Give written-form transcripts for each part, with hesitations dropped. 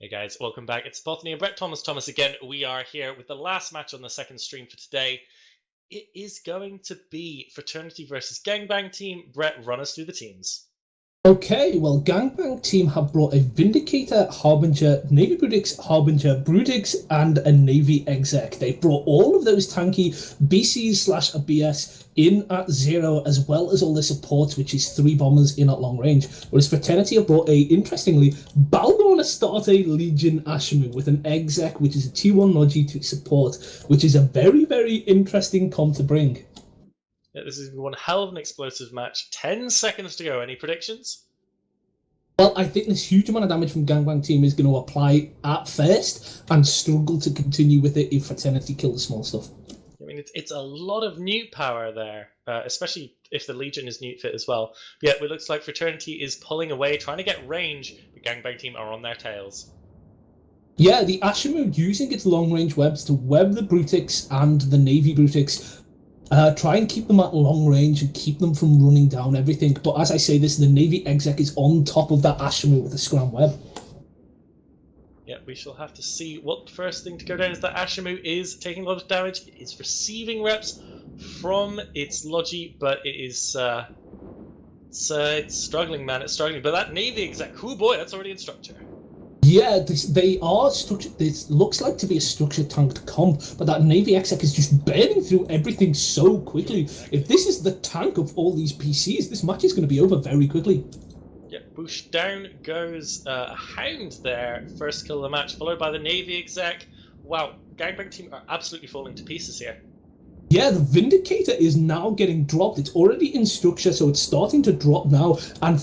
Hey guys, welcome back. It's Botany and Brett Thomas again. We are here with the last match on the second stream for today. It is going to be Fraternity versus GaNg team. Brett, run us through the teams. Okay, well, GaNg team have brought a Vindicator, Harbinger, Navy Brutix, Harbinger, Brutix, and a Navy Exec. They've brought all of those tanky BCs/ABS in at 0, as well as all their supports, which is 3 bombers in at long range. Whereas Fraternity have brought interestingly, Balgorn Astarte Legion Ashimu with an Exec, which is a T1 Logi to support, which is a very, very interesting comp to bring. Yeah, this is one hell of an explosive match. 10 seconds to go. Any predictions? Well, I think this huge amount of damage from GaNg team is going to apply at first and struggle to continue with it if Fraternity kill the small stuff. I mean, it's a lot of newt power there, especially if the Legion is newt fit as well. But yeah, it looks like Fraternity is pulling away, trying to get range. The GaNg team are on their tails. Yeah, the Ashimu using its long-range webs to web the Brutix and the Navy Brutix. Try and keep them at long range and keep them from running down everything. But as I say this, the Navy Exec is on top of that Ashimu with a scram web. Yeah, we shall have to see what the first thing to go down is that Ashimu is taking a lot of damage. It is receiving reps from its Logi, but it is it's struggling, man. It's struggling. But that Navy Exec, oh boy, that's already in structure. Yeah, they are structured. This looks like to be a structured tanked comp, but that Navy Exec is just burning through everything so quickly. If this is the tank of all these PCs, this match is going to be over very quickly. Yeah, Bush down goes Hound there. First kill of the match, followed by the Navy Exec. Wow, GaNg team are absolutely falling to pieces here. Yeah, the Vindicator is now getting dropped. It's already in structure, so it's starting to drop now. And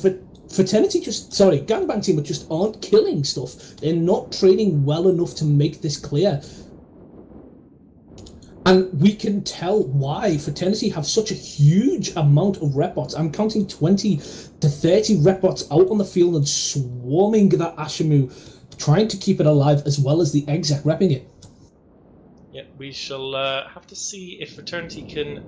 Fraternity GaNg team just aren't killing stuff. They're not training well enough to make this clear. And we can tell why Fraternity have such a huge amount of rep bots. I'm counting 20 to 30 rep bots out on the field and swarming that Ashimu, trying to keep it alive, as well as the Exec repping it. Yeah, we shall have to see if Fraternity can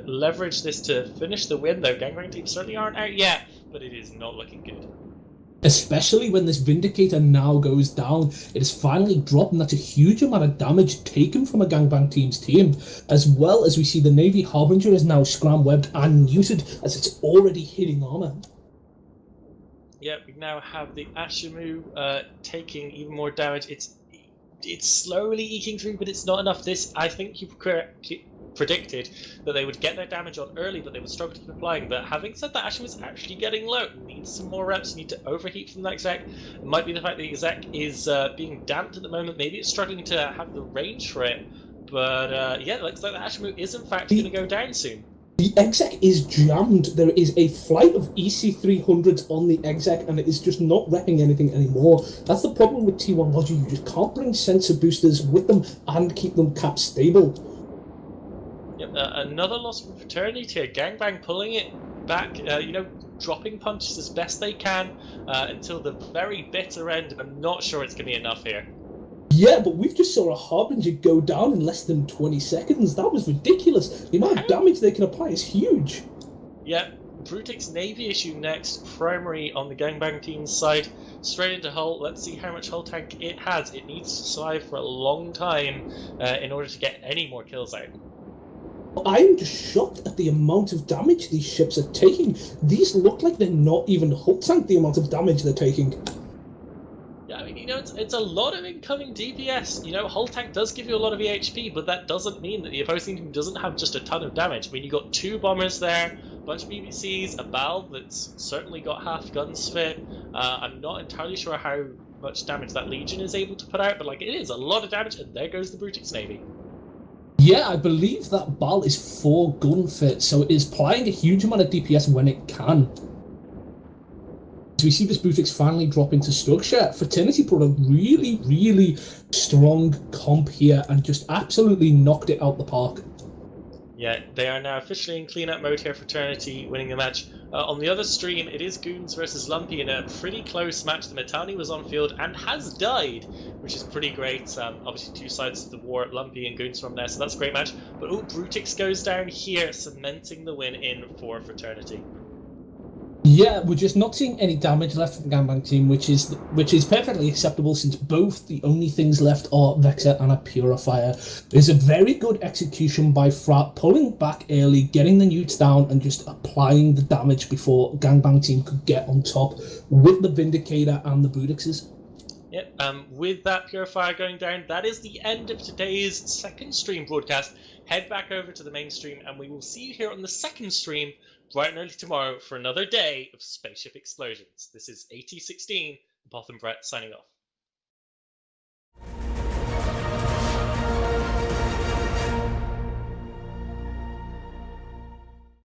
leverage this to finish the win, though. GaNg team certainly aren't out yet, but it is not looking good. Especially when this Vindicator now goes down. It is finally dropped, and that's a huge amount of damage taken from a GaNg team's team. As well as we see the Navy Harbinger is now scram-webbed and neutered, as it's already hitting armor. Yeah, we now have the Ashimu taking even more damage. It's slowly eking through, but it's not enough. This, I think you predicted that they would get their damage on early, but they would struggle to keep applying. But having said that, Ashimu is actually getting low. Needs some more reps, need to overheat from the Exec. It might be the fact that the Exec is being damped at the moment. Maybe it's struggling to have the range for it. But yeah, it looks like the Ashimu is in fact going to go down soon. The Exec is jammed. There is a flight of EC300s on the Exec, and it is just not repping anything anymore. That's the problem with T1 Logi. You just can't bring sensor boosters with them and keep them cap stable. Yep, another loss from Fraternity here. GaNg pulling it back, dropping punches as best they can until the very bitter end. I'm not sure it's going to be enough here. Yeah, but we've just saw a Harbinger go down in less than 20 seconds. That was ridiculous. The amount of damage they can apply is huge. Yeah, Brutix Navy issue next. Primary on the GaNg team's side. Straight into hull. Let's see how much hull tank it has. It needs to survive for a long time in order to get any more kills out. I'm just shocked at the amount of damage these ships are taking. These look like they're not even hull tank, the amount of damage they're taking. Yeah, I mean, it's a lot of incoming DPS. Hull tank does give you a lot of EHP, but that doesn't mean that the opposing team doesn't have just a ton of damage. I mean, you got 2 bombers there, a bunch of BBCs, a BAL that's certainly got half guns fit. I'm not entirely sure how much damage that Legion is able to put out, but it is a lot of damage, and there goes the Brutix Navy. Yeah, I believe that BAL is 4 gun fit, so it is applying a huge amount of DPS when it can. So we see this Brutix finally drop into structure. Fraternity put a really, really strong comp here and just absolutely knocked it out the park. Yeah, they are now officially in clean-up mode here, Fraternity winning the match. On the other stream, it is Goons versus Lumpy in a pretty close match. The Metani was on field and has died, which is pretty great. Obviously, 2 sides of the war, Lumpy and Goons from there, so that's a great match. But Brutix goes down here, cementing the win in for Fraternity. Yeah, we're just not seeing any damage left from the GaNg team, which is perfectly acceptable since both the only things left are Vexer and a Purifier. There's a very good execution by Frat, pulling back early, getting the newts down, and just applying the damage before GaNg team could get on top with the Vindicator and the Brudixes. Yep, with that Purifier going down, that is the end of today's second stream broadcast. Head back over to the main stream, and we will see you here on the second stream bright and early tomorrow for another day of spaceship explosions. This is AT16, Both and Brett signing off.